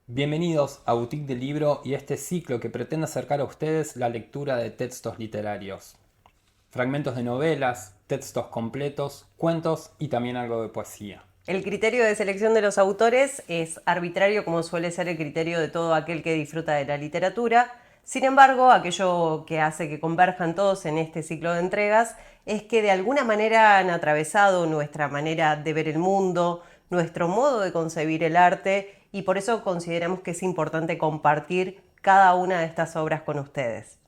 Bienvenidos a Boutique del Libro y este ciclo que pretende acercar a ustedes la lectura de textos literarios. Fragmentos de novelas, textos completos, cuentos y también algo de poesía. El criterio de selección de los autores es arbitrario, como suele ser el criterio de todo aquel que disfruta de la literatura. Sin embargo, aquello que hace que converjan todos en este ciclo de entregas es que de alguna manera han atravesado nuestra manera de ver el mundo, nuestro modo de concebir el arte, y por eso consideramos que es importante compartir cada una de estas obras con ustedes.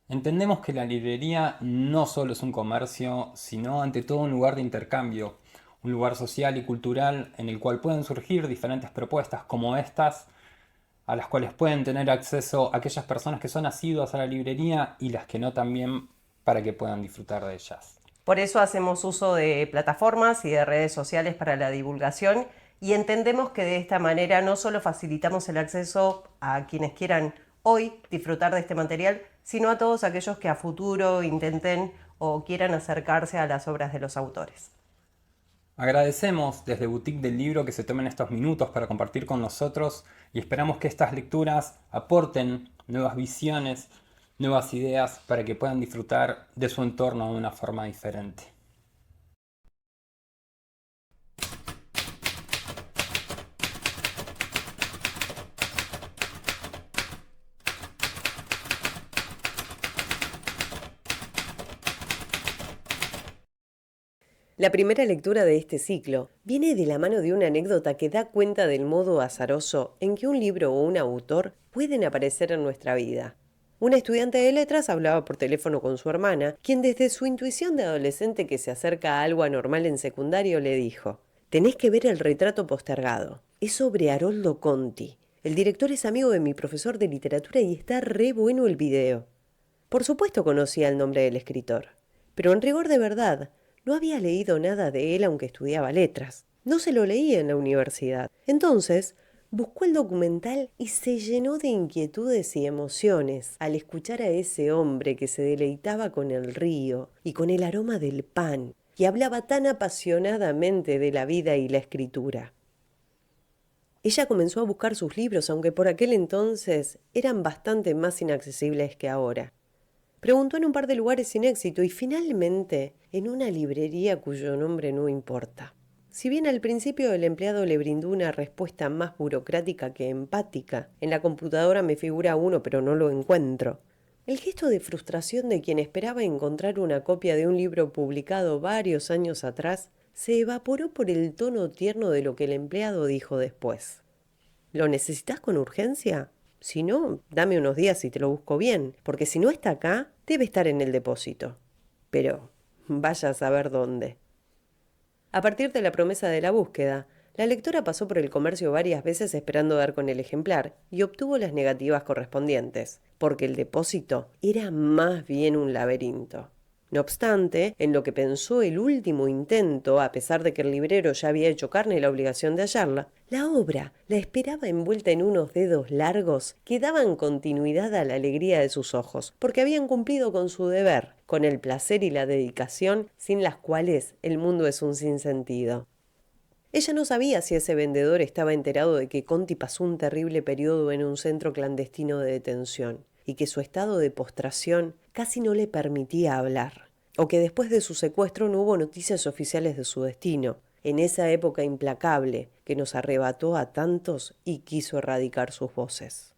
Entendemos que la librería no solo es un comercio, sino ante todo un lugar de intercambio, un lugar social y cultural en el cual pueden surgir diferentes propuestas como estas, a las cuales pueden tener acceso aquellas personas que son asiduas a la librería y las que no también, para que puedan disfrutar de ellas. Por eso hacemos uso de plataformas y de redes sociales para la divulgación y entendemos que de esta manera no solo facilitamos el acceso a quienes quieran hoy disfrutar de este material, sino a todos aquellos que a futuro intenten o quieran acercarse a las obras de los autores. Agradecemos desde Boutique del Libro que se tomen estos minutos para compartir con nosotros y esperamos que estas lecturas aporten nuevas visiones, nuevas ideas para que puedan disfrutar de su entorno de una forma diferente. La primera lectura de este ciclo viene de la mano de una anécdota que da cuenta del modo azaroso en que un libro o un autor pueden aparecer en nuestra vida. Una estudiante de letras hablaba por teléfono con su hermana, quien desde su intuición de adolescente que se acerca a algo anormal en secundario le dijo: «Tenés que ver El retrato postergado. Es sobre Haroldo Conti. El director es amigo de mi profesor de literatura y está re bueno el video». Por supuesto conocía el nombre del escritor, pero en rigor de verdad no había leído nada de él aunque estudiaba letras. No se lo leía en la universidad. Entonces, buscó el documental y se llenó de inquietudes y emociones al escuchar a ese hombre que se deleitaba con el río y con el aroma del pan, y hablaba tan apasionadamente de la vida y la escritura. Ella comenzó a buscar sus libros, aunque por aquel entonces eran bastante más inaccesibles que ahora. Preguntó en un par de lugares sin éxito y finalmente en una librería cuyo nombre no importa. Si bien al principio el empleado le brindó una respuesta más burocrática que empática, en la computadora me figura uno pero no lo encuentro. El gesto de frustración de quien esperaba encontrar una copia de un libro publicado varios años atrás se evaporó por el tono tierno de lo que el empleado dijo después. ¿Lo necesitas con urgencia? Si no, dame unos días y te lo busco bien, porque si no está acá, debe estar en el depósito. Pero vaya a saber dónde. A partir de la promesa de la búsqueda, la lectora pasó por el comercio varias veces esperando dar con el ejemplar y obtuvo las negativas correspondientes, porque el depósito era más bien un laberinto. No obstante, en lo que pensó el último intento, a pesar de que el librero ya había hecho carne la obligación de hallarla, la obra la esperaba envuelta en unos dedos largos que daban continuidad a la alegría de sus ojos, porque habían cumplido con su deber, con el placer y la dedicación sin las cuales el mundo es un sinsentido. Ella no sabía si ese vendedor estaba enterado de que Conti pasó un terrible periodo en un centro clandestino de detención y que su estado de postración casi no le permitía hablar, o que después de su secuestro no hubo noticias oficiales de su destino, en esa época implacable que nos arrebató a tantos y quiso erradicar sus voces.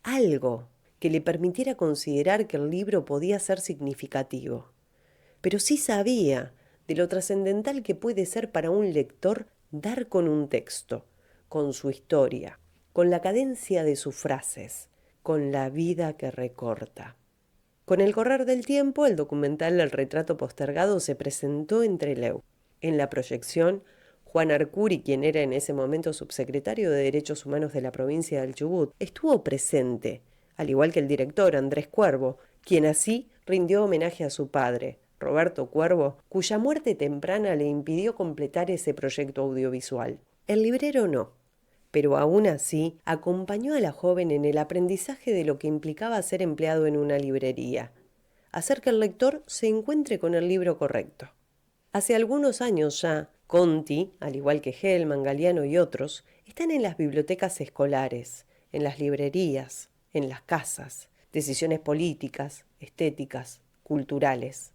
Algo que le permitiera considerar que el libro podía ser significativo. Pero sí sabía de lo trascendental que puede ser para un lector dar con un texto, con su historia, con la cadencia de sus frases, con la vida que recorta. Con el correr del tiempo, el documental El retrato postergado se presentó en Trelew. En la proyección, Juan Arcuri, quien era en ese momento subsecretario de Derechos Humanos de la provincia del Chubut, estuvo presente, al igual que el director Andrés Cuervo, quien así rindió homenaje a su padre, Roberto Cuervo, cuya muerte temprana le impidió completar ese proyecto audiovisual. El librero no, pero aún así acompañó a la joven en el aprendizaje de lo que implicaba ser empleado en una librería. hacer que el lector se encuentre con el libro correcto. Hace algunos años ya, Conti, al igual que Hellman, Galeano y otros, están en las bibliotecas escolares, en las librerías, en las casas, decisiones políticas, estéticas, culturales.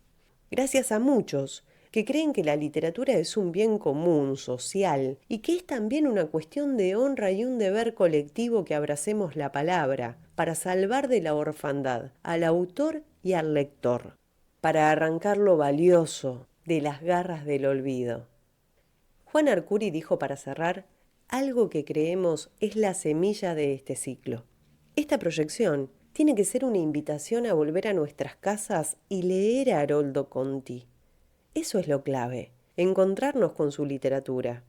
Gracias a muchos que creen que la literatura es un bien común, social, y que es también una cuestión de honra y un deber colectivo que abracemos la palabra para salvar de la orfandad al autor y al lector, para arrancar lo valioso de las garras del olvido. Juan Arcuri dijo para cerrar, algo que creemos es la semilla de este ciclo. Esta proyección tiene que ser una invitación a volver a nuestras casas y leer a Haroldo Conti. Eso es lo clave, encontrarnos con su literatura.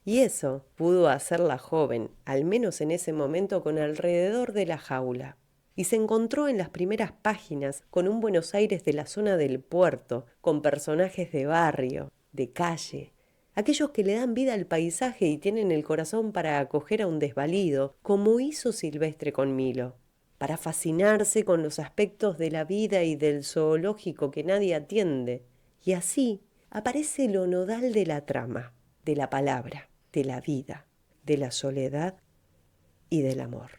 Y eso pudo hacerla joven, al menos en ese momento, con Alrededor de la jaula. Y se encontró en las primeras páginas con un Buenos Aires de la zona del puerto, con personajes de barrio, de calle, aquellos que le dan vida al paisaje y tienen el corazón para acoger a un desvalido, como hizo Silvestre con Milo, para fascinarse con los aspectos de la vida y del zoológico que nadie atiende. Y así aparece lo nodal de la trama, de la palabra, de la vida, de la soledad y del amor.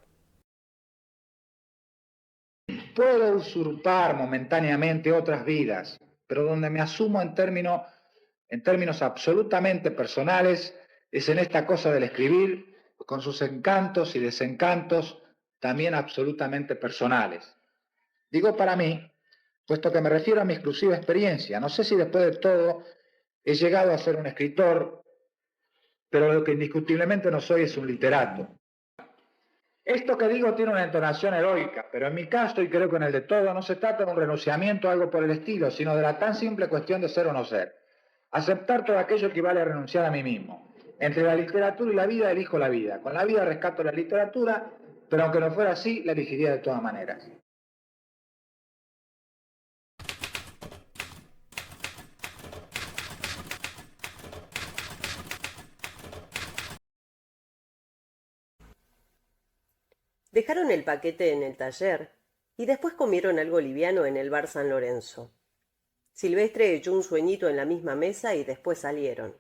Puedo usurpar momentáneamente otras vidas, pero donde me asumo en términos absolutamente personales es en esta cosa del escribir, con sus encantos y desencantos también absolutamente personales. Digo para mí, puesto que me refiero a mi exclusiva experiencia. No sé si después de todo he llegado a ser un escritor, pero lo que indiscutiblemente no soy es un literato. Esto que digo tiene una entonación heroica, pero en mi caso, y creo que en el de todos, no se trata de un renunciamiento a algo por el estilo, sino de la tan simple cuestión de ser o no ser. Aceptar todo aquello equivale a renunciar a mí mismo. Entre la literatura y la vida elijo la vida. Con la vida rescato la literatura, pero aunque no fuera así, la elegiría de todas maneras. Dejaron el paquete en el taller y después comieron algo liviano en el bar San Lorenzo. Silvestre echó un sueñito en la misma mesa y después salieron.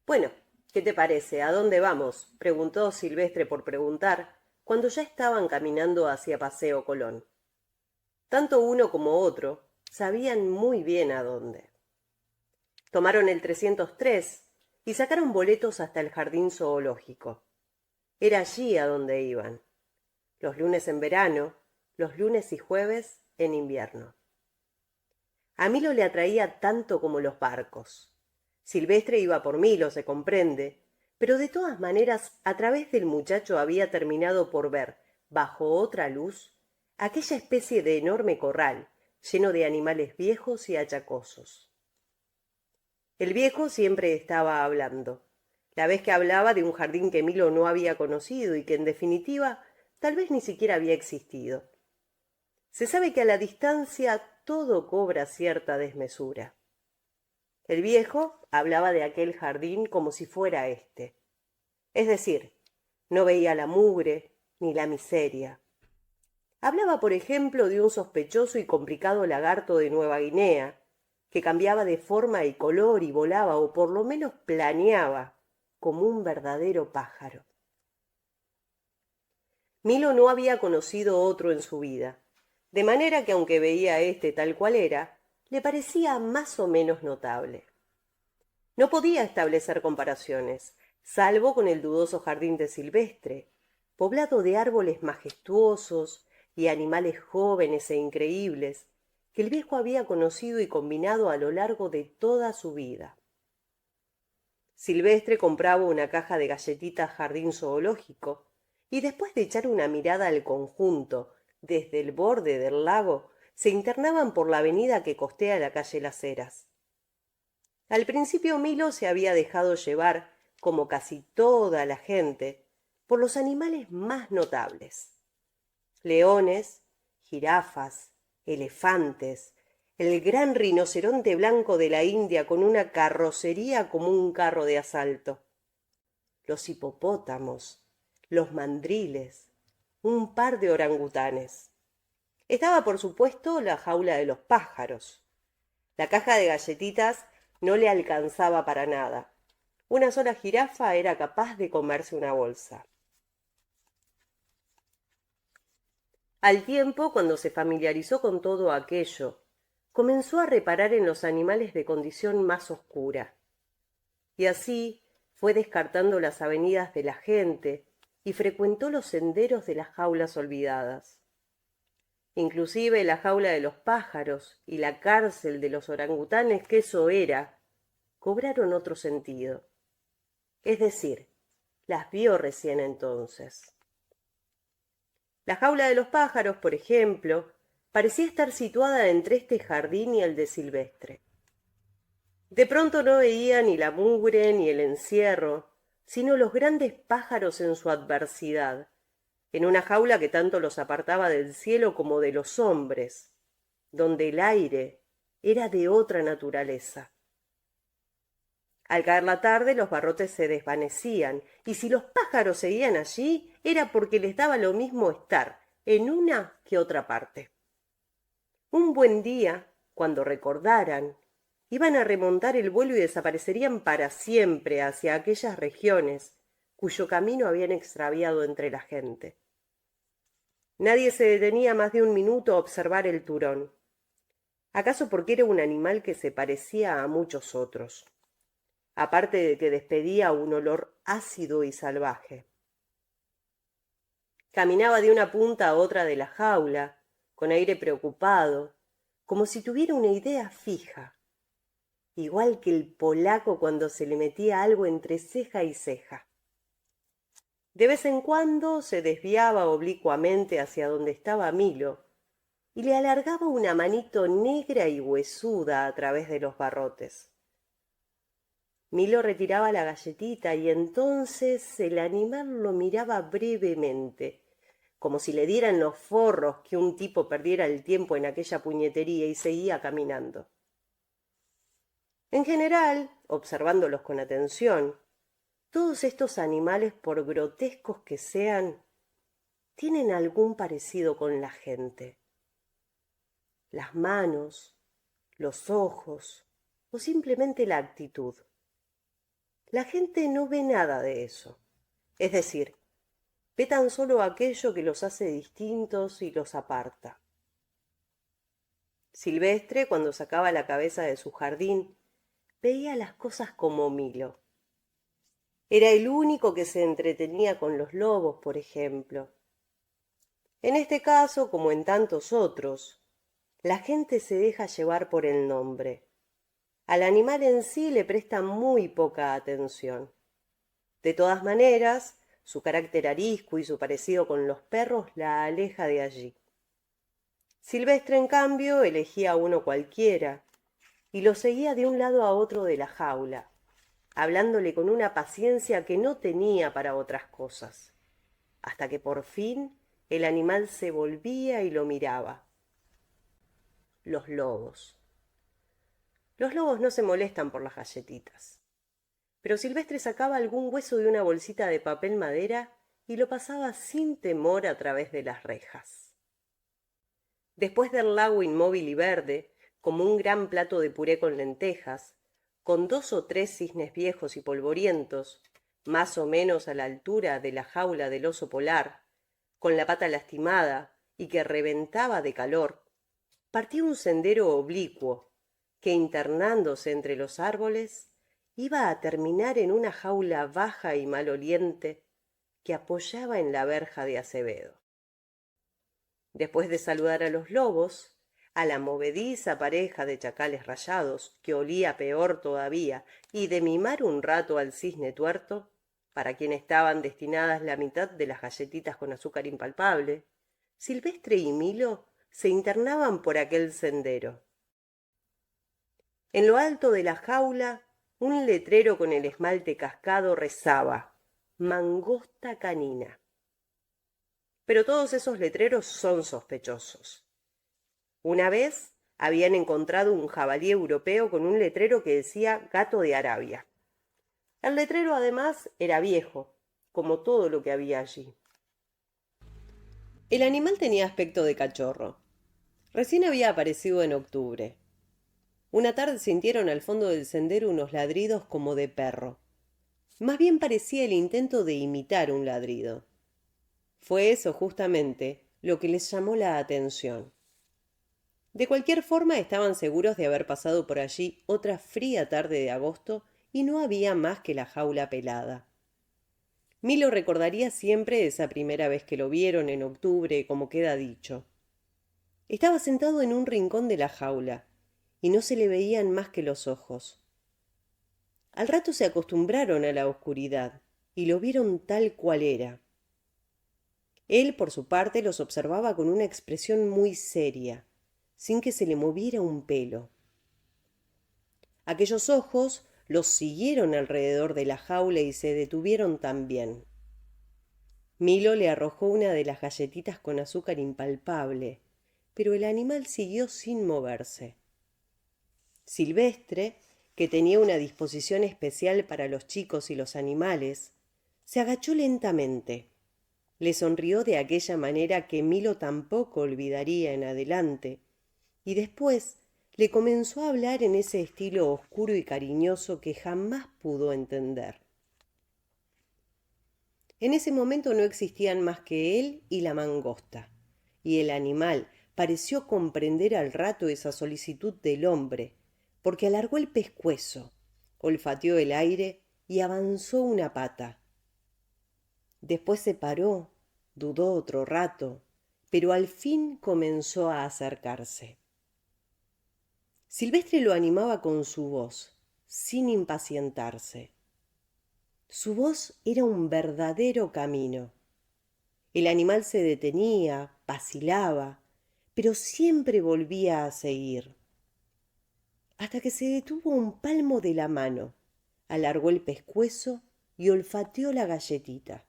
Bueno, ¿qué te parece? ¿A dónde vamos?, preguntó Silvestre por preguntar, cuando ya estaban caminando hacia Paseo Colón. Tanto uno como otro sabían muy bien a dónde. Tomaron el 303 y sacaron boletos hasta el jardín zoológico. Era allí a donde iban. Los lunes en verano, los lunes y jueves en invierno. A Milo le atraía tanto como los barcos. Silvestre iba por Milo, se comprende, pero de todas maneras a través del muchacho había terminado por ver, bajo otra luz, aquella especie de enorme corral lleno de animales viejos y achacosos. El viejo siempre estaba hablando. La vez que hablaba de un jardín que Milo no había conocido y que en definitiva tal vez ni siquiera había existido. Se sabe que a la distancia todo cobra cierta desmesura. El viejo hablaba de aquel jardín como si fuera éste. Es decir, no veía la mugre ni la miseria. Hablaba, por ejemplo, de un sospechoso y complicado lagarto de Nueva Guinea, que cambiaba de forma y color y volaba, o por lo menos planeaba, como un verdadero pájaro. Milo no había conocido otro en su vida, de manera que aunque veía a éste tal cual era, le parecía más o menos notable. No podía establecer comparaciones, salvo con el dudoso jardín de Silvestre, poblado de árboles majestuosos y animales jóvenes e increíbles, que el viejo había conocido y combinado a lo largo de toda su vida. Silvestre compraba una caja de galletitas Jardín Zoológico, y después de echar una mirada al conjunto desde el borde del lago, se internaban por la avenida que costea la calle Las Heras. Al principio Milo se había dejado llevar, como casi toda la gente, por los animales más notables. Leones, jirafas, elefantes, el gran rinoceronte blanco de la India con una carrocería como un carro de asalto, los hipopótamos, los mandriles, un par de orangutanes. Estaba, por supuesto, la jaula de los pájaros. La caja de galletitas no le alcanzaba para nada. Una sola jirafa era capaz de comerse una bolsa. Al tiempo, cuando se familiarizó con todo aquello, comenzó a reparar en los animales de condición más oscura. Y así fue descartando las avenidas de la gente y frecuentó los senderos de las jaulas olvidadas. Inclusive la jaula de los pájaros y la cárcel de los orangutanes, que eso era, cobraron otro sentido. Es decir, las vio recién entonces. La jaula de los pájaros, por ejemplo, parecía estar situada entre este jardín y el de Silvestre. De pronto no veía ni la mugre ni el encierro, sino los grandes pájaros en su adversidad, en una jaula que tanto los apartaba del cielo como de los hombres, donde el aire era de otra naturaleza. Al caer la tarde los barrotes se desvanecían, y si los pájaros seguían allí, era porque les daba lo mismo estar en una que otra parte. Un buen día, cuando recordaran, iban a remontar el vuelo y desaparecerían para siempre hacia aquellas regiones cuyo camino habían extraviado entre la gente. Nadie se detenía más de un minuto a observar el turón, acaso porque era un animal que se parecía a muchos otros, aparte de que despedía un olor ácido y salvaje. Caminaba de una punta a otra de la jaula, con aire preocupado, como si tuviera una idea fija, igual que el polaco cuando se le metía algo entre ceja y ceja. De vez en cuando se desviaba oblicuamente hacia donde estaba Milo y le alargaba una manito negra y huesuda a través de los barrotes. Milo retiraba la galletita y entonces el animal lo miraba brevemente, como si le dieran los forros que un tipo perdiera el tiempo en aquella puñetería, y seguía caminando. En general, observándolos con atención, todos estos animales, por grotescos que sean, tienen algún parecido con la gente. Las manos, los ojos o simplemente la actitud. La gente no ve nada de eso, es decir, ve tan solo aquello que los hace distintos y los aparta. Silvestre, cuando sacaba la cabeza de su jardín, veía las cosas como Milo. Era el único que se entretenía con los lobos, por ejemplo. En este caso, como en tantos otros, la gente se deja llevar por el nombre. Al animal en sí le presta muy poca atención. De todas maneras, su carácter arisco y su parecido con los perros la aleja de allí. Silvestre, en cambio, elegía a uno cualquiera y lo seguía de un lado a otro de la jaula, hablándole con una paciencia que no tenía para otras cosas, hasta que por fin el animal se volvía y lo miraba. Los lobos. Los lobos no se molestan por las galletitas, pero Silvestre sacaba algún hueso de una bolsita de papel madera y lo pasaba sin temor a través de las rejas. Después del lago inmóvil y verde, como un gran plato de puré con lentejas, con 2 o 3 cisnes viejos y polvorientos, más o menos a la altura de la jaula del oso polar, con la pata lastimada y que reventaba de calor, partía un sendero oblicuo que, internándose entre los árboles, iba a terminar en una jaula baja y maloliente que apoyaba en la verja de Acevedo. Después de saludar a los lobos, a la movediza pareja de chacales rayados, que olía peor todavía, y de mimar un rato al cisne tuerto, para quien estaban destinadas la mitad de las galletitas con azúcar impalpable, Silvestre y Milo se internaban por aquel sendero. En lo alto de la jaula, un letrero con el esmalte cascado rezaba: «Mangosta canina». Pero todos esos letreros son sospechosos. Una vez habían encontrado un jabalí europeo con un letrero que decía «Gato de Arabia». El letrero, además, era viejo, como todo lo que había allí. El animal tenía aspecto de cachorro, Recién había aparecido en octubre. Una tarde sintieron al fondo del sendero unos ladridos como de perro. Más bien parecía el intento de imitar un ladrido. Fue eso justamente lo que les llamó la atención. De cualquier forma estaban seguros de haber pasado por allí otra fría tarde de agosto y no había más que la jaula pelada. Milo recordaría siempre esa primera vez que lo vieron en octubre, como queda dicho. Estaba sentado en un rincón de la jaula y no se le veían más que los ojos. Al rato se acostumbraron a la oscuridad y lo vieron tal cual era. Él, por su parte, los observaba con una expresión muy seria, sin que se le moviera un pelo. Aquellos ojos los siguieron alrededor de la jaula y se detuvieron también. Milo le arrojó una de las galletitas con azúcar impalpable, pero el animal siguió sin moverse. Silvestre, que tenía una disposición especial para los chicos y los animales, se agachó lentamente. Le sonrió de aquella manera que Milo tampoco olvidaría en adelante, y después le comenzó a hablar en ese estilo oscuro y cariñoso que jamás pudo entender. En ese momento no existían más que él y la mangosta, y el animal pareció comprender al rato esa solicitud del hombre, porque alargó el pescuezo, olfateó el aire y avanzó una pata. Después se paró, dudó otro rato, pero al fin comenzó a acercarse. Silvestre lo animaba con su voz, sin impacientarse. Su voz era un verdadero camino. El animal se detenía, vacilaba, pero siempre volvía a seguir. Hasta que se detuvo a un palmo de la mano, alargó el pescuezo y olfateó la galletita.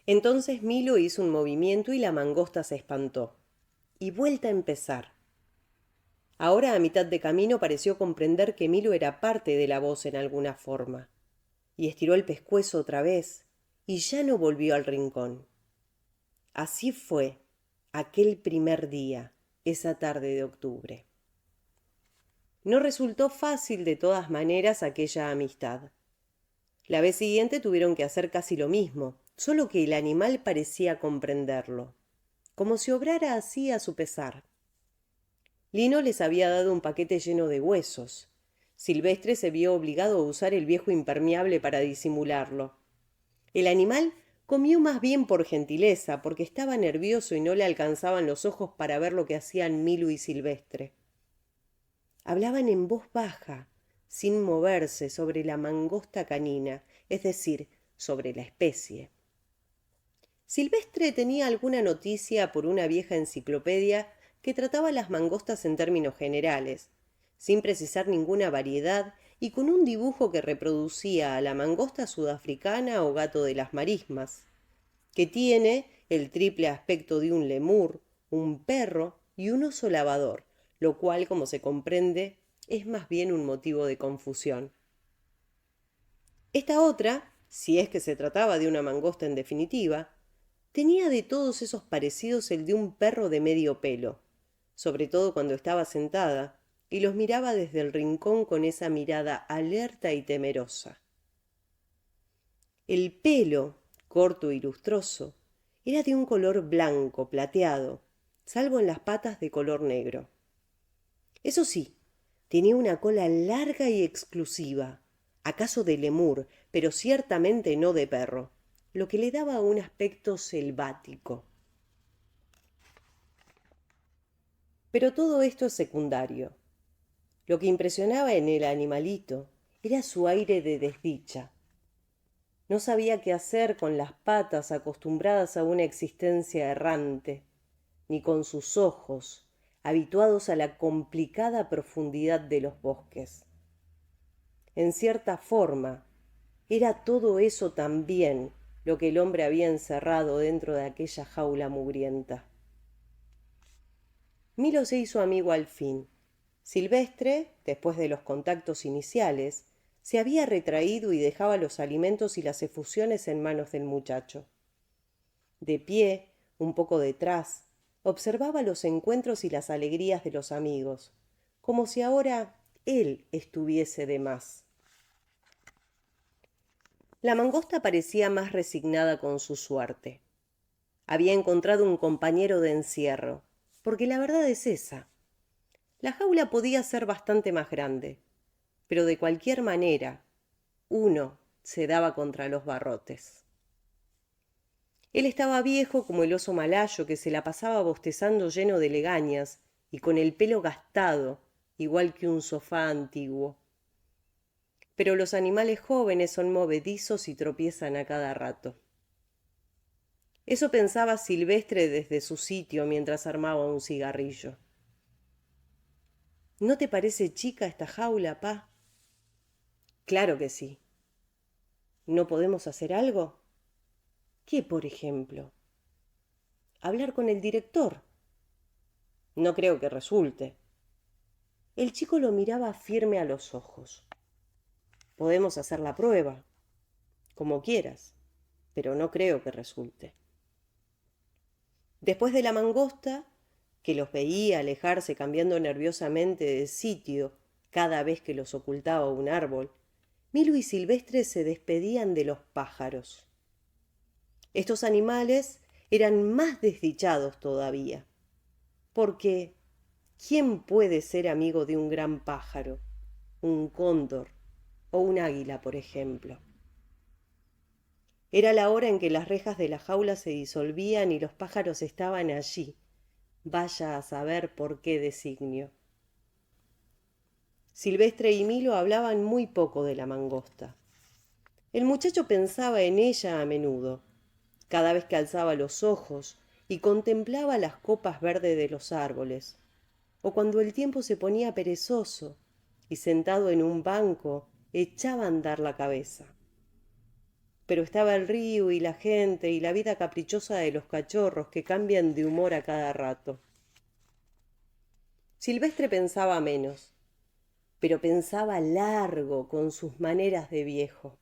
Entonces Milo hizo un movimiento y la mangosta se espantó. Y vuelta a empezar. Ahora, a mitad de camino, pareció comprender que Milo era parte de la voz en alguna forma, y estiró el pescuezo otra vez, y ya no volvió al rincón. Así fue aquel primer día, esa tarde de octubre. No resultó fácil de todas maneras aquella amistad. La vez siguiente tuvieron que hacer casi lo mismo, solo que el animal parecía comprenderlo, como si obrara así a su pesar. Lino les había dado un paquete lleno de huesos. Silvestre se vio obligado a usar el viejo impermeable para disimularlo. El animal comió más bien por gentileza, porque estaba nervioso y no le alcanzaban los ojos para ver lo que hacían Milo y Silvestre. Hablaban en voz baja, sin moverse, sobre la mangosta canina, es decir, sobre la especie. Silvestre tenía alguna noticia por una vieja enciclopedia que trataba las mangostas en términos generales, sin precisar ninguna variedad y con un dibujo que reproducía a la mangosta sudafricana o gato de las marismas, que tiene el triple aspecto de un lemur, un perro y un oso lavador, lo cual, como se comprende, es más bien un motivo de confusión. Esta otra, si es que se trataba de una mangosta en definitiva, tenía de todos esos parecidos el de un perro de medio pelo, sobre todo cuando estaba sentada, y los miraba desde el rincón con esa mirada alerta y temerosa. El pelo, corto y lustroso, era de un color blanco, plateado, salvo en las patas de color negro. Eso sí, tenía una cola larga y exclusiva, acaso de lemur, pero ciertamente no de perro, lo que le daba un aspecto selvático. Pero todo esto es secundario. Lo que impresionaba en el animalito era su aire de desdicha. No sabía qué hacer con las patas acostumbradas a una existencia errante, ni con sus ojos, habituados a la complicada profundidad de los bosques. En cierta forma, era todo eso también lo que el hombre había encerrado dentro de aquella jaula mugrienta. Milo se hizo amigo al fin. Silvestre, después de los contactos iniciales, se había retraído y dejaba los alimentos y las efusiones en manos del muchacho. De pie, un poco detrás, observaba los encuentros y las alegrías de los amigos, como si ahora él estuviese de más. La mangosta parecía más resignada con su suerte. Había encontrado un compañero de encierro, porque la verdad es esa. La jaula podía ser bastante más grande, pero de cualquier manera, uno se daba contra los barrotes. Él estaba viejo como el oso malayo que se la pasaba bostezando lleno de legañas y con el pelo gastado, igual que un sofá antiguo. Pero los animales jóvenes son movedizos y tropiezan a cada rato. Eso pensaba Silvestre desde su sitio mientras armaba un cigarrillo. ¿No te parece chica esta jaula, pa? Claro que sí. ¿No podemos hacer algo? ¿Qué, por ejemplo? Hablar con el director. No creo que resulte. El chico lo miraba firme a los ojos. Podemos hacer la prueba, como quieras, pero no creo que resulte. Después de la mangosta, que los veía alejarse cambiando nerviosamente de sitio cada vez que los ocultaba un árbol, Milo y Silvestre se despedían de los pájaros. Estos animales eran más desdichados todavía, porque ¿quién puede ser amigo de un gran pájaro, un cóndor o un águila, por ejemplo? Era la hora en que las rejas de la jaula se disolvían y los pájaros estaban allí, vaya a saber por qué designio. Silvestre y Milo hablaban muy poco de la mangosta. El muchacho pensaba en ella a menudo, cada vez que alzaba los ojos y contemplaba las copas verdes de los árboles, o cuando el tiempo se ponía perezoso y sentado en un banco echaba a andar la cabeza. Pero estaba el río y la gente y la vida caprichosa de los cachorros que cambian de humor a cada rato. Silvestre pensaba menos, pero pensaba largo con sus maneras de viejo.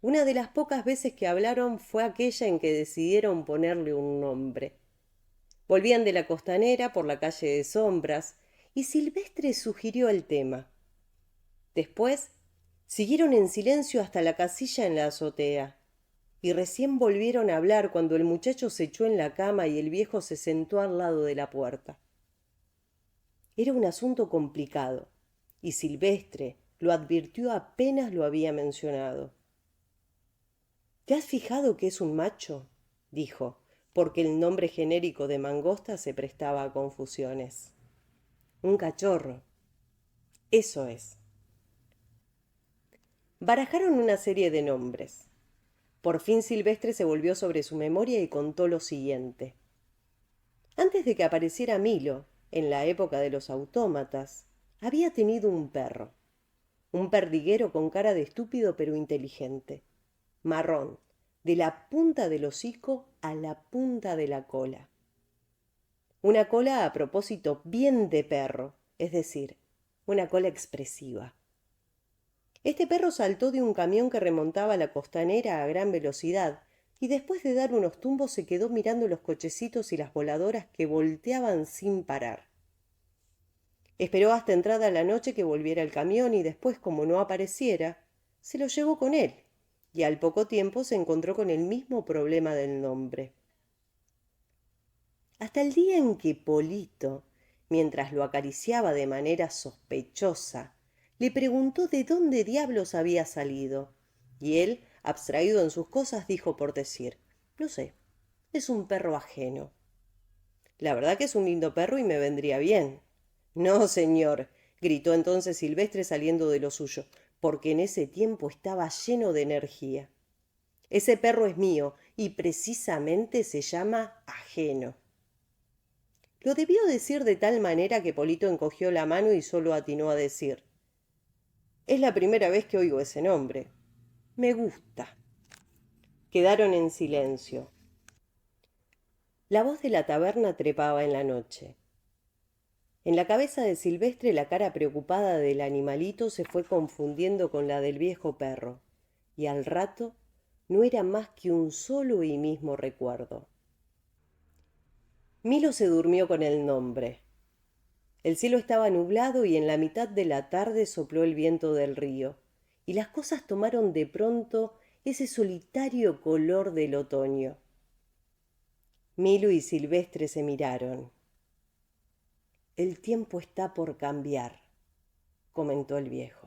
Una de las pocas veces que hablaron fue aquella en que decidieron ponerle un nombre. Volvían de la costanera por la calle de Sombras y Silvestre sugirió el tema. Después siguieron en silencio hasta la casilla en la azotea y recién volvieron a hablar cuando el muchacho se echó en la cama y el viejo se sentó al lado de la puerta. Era un asunto complicado y Silvestre lo advirtió apenas lo había mencionado. ¿Te has fijado que es un macho?, dijo, porque el nombre genérico de mangosta se prestaba a confusiones. Un cachorro. Eso es. Barajaron una serie de nombres. Por fin Silvestre se volvió sobre su memoria y contó lo siguiente. Antes de que apareciera Milo, en la época de los autómatas, había tenido un perro. Un perdiguero con cara de estúpido pero inteligente. Marrón, de la punta del hocico a la punta de la cola. Una cola a propósito bien de perro, es decir, una cola expresiva. Este perro saltó de un camión que remontaba la costanera a gran velocidad y después de dar unos tumbos se quedó mirando los cochecitos y las voladoras que volteaban sin parar. Esperó hasta entrada la noche que volviera el camión y después, como no apareciera, se lo llevó con él y al poco tiempo se encontró con el mismo problema del nombre. Hasta el día en que Polito, mientras lo acariciaba de manera sospechosa, le preguntó de dónde diablos había salido, y él, abstraído en sus cosas, dijo por decir: no sé, es un perro ajeno. La verdad que es un lindo perro y me vendría bien. No, señor, gritó entonces Silvestre saliendo de lo suyo, porque en ese tiempo estaba lleno de energía. Ese perro es mío y precisamente se llama Ajeno. Lo debió decir de tal manera que Polito encogió la mano y solo atinó a decir: es la primera vez que oigo ese nombre. Me gusta. Quedaron en silencio. La voz de la taberna trepaba en la noche. En la cabeza de Silvestre la cara preocupada del animalito se fue confundiendo con la del viejo perro, y al rato no era más que un solo y mismo recuerdo. Milo se durmió con el nombre. El cielo estaba nublado y en la mitad de la tarde sopló el viento del río, y las cosas tomaron de pronto ese solitario color del otoño. Milo y Silvestre se miraron. El tiempo está por cambiar, comentó el viejo.